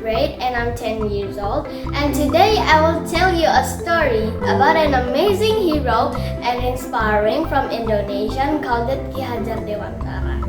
grade and I'm 10 years old. And today I will tell you a story about an amazing hero and inspiring from Indonesia called Ki Hajar Dewantara.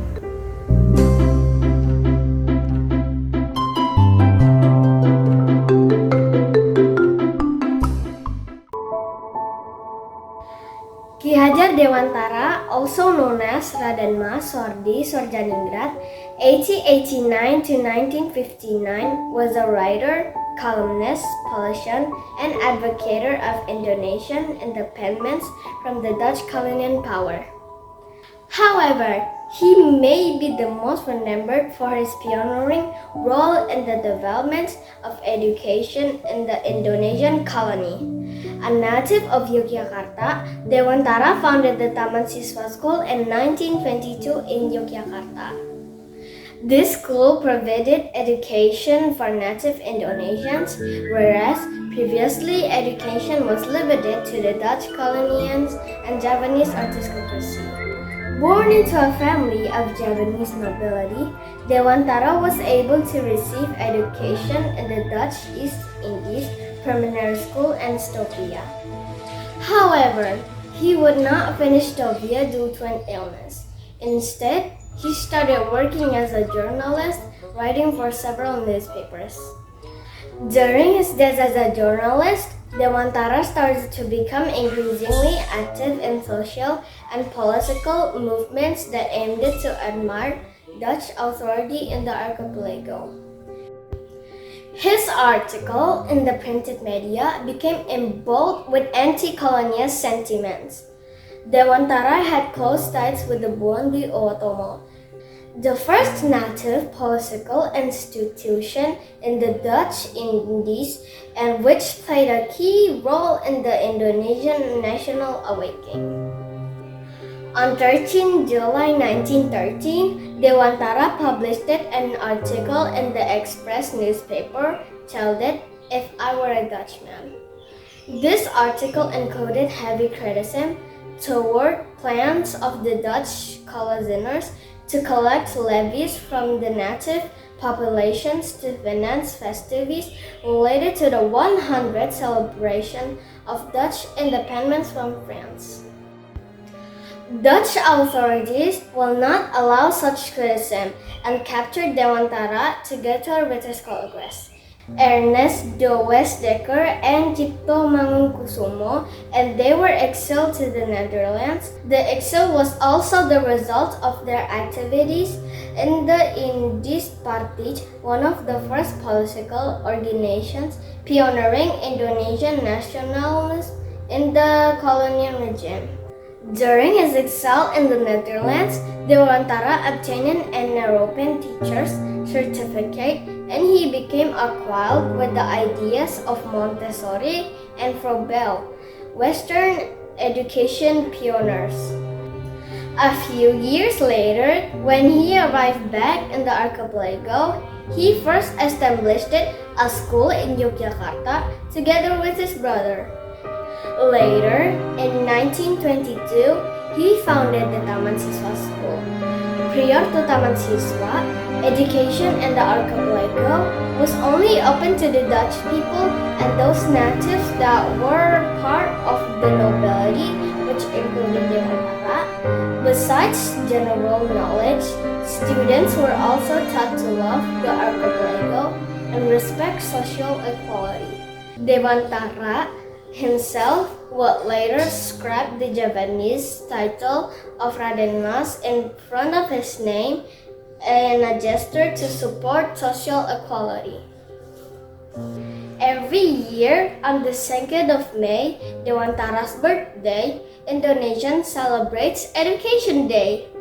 Ki Hajar Dewantara, also known as Raden Mas Soerdi Soedjaningrat, 1889 to 1959, was a writer, columnist, politician, and advocate of Indonesian independence from the Dutch colonial power. However, he may be the most remembered for his pioneering role in the development of education in the Indonesian colony. A native of Yogyakarta, Dewantara founded the Taman Siswa School in 1922 in Yogyakarta. This school provided education for native Indonesians, whereas previously education was limited to the Dutch colonials and Javanese aristocracy. Born into a family of Javanese nobility, Dewantara was able to receive education in the Dutch East Indies Preliminary School and Stovia. However, he would not finish Stovia due to an illness. Instead, he started working as a journalist, writing for several newspapers. During his days as a journalist, Dewantara started to become increasingly active in social and political movements that aimed to admire Dutch authority in the archipelago. His article in the printed media became emboldened with anti-colonial sentiments. Dewantara had close ties with the Bondi Otomo, the first native political institution in the Dutch Indies and which played a key role in the Indonesian national awakening. On 13 July 1913, Dewantara published an article in the Express newspaper titled "If I Were a Dutchman." This article included heavy criticism toward plans of the Dutch colonizers to collect levies from the native populations to finance festivities related to the 100th celebration of Dutch independence from France. Dutch authorities will not allow such criticism and captured Dewantara together with his colleagues, Ernest de Westdekker and Cipto Mangunkusumo, and they were exiled to the Netherlands. The exile was also the result of their activities in the Indies Party, one of the first political organizations pioneering Indonesian nationalism in the colonial regime. During his exile in the Netherlands, Dewantara obtained an European teacher's certificate and he became acquainted with the ideas of Montessori and Froebel, Western education pioneers. A few years later, when he arrived back in the archipelago, he first established a school in Yogyakarta together with his brother. Later, in 1922, he founded the Taman Siswa School. Prior to Taman Siswa, education in the archipelago was only open to the Dutch people and those natives that were part of the nobility, which included Dewantara. Besides general knowledge, students were also taught to love the archipelago and respect social equality. Dewantara himself would later scrap the Javanese title of Raden Mas in front of his name in a gesture to support social equality. Every year on the 2nd of May, Dewantara's birthday, Indonesia celebrates Education Day.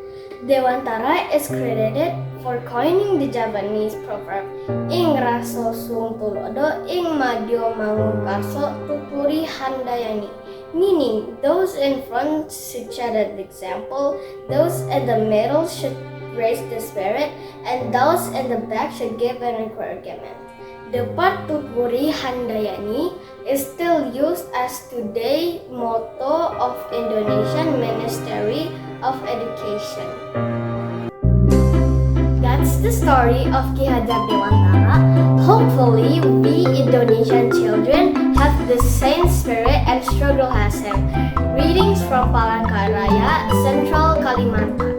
Dewantara is credited for coining the Javanese proverb "Ing raso sung tulodo, ing madyo mangunkarso tuturi handayani," meaning those in front should set an example, those in the middle should raise the spirit, and those in the back should give an encouragement. The part tuturi handayani is still used as today's motto of Indonesian Ministry of Education. That's the story of Ki Hajar Dewantara. Hopefully Hopefully, we Indonesian children have the same spirit and struggle as him. Readings from Palangkaraya, Central Kalimantan.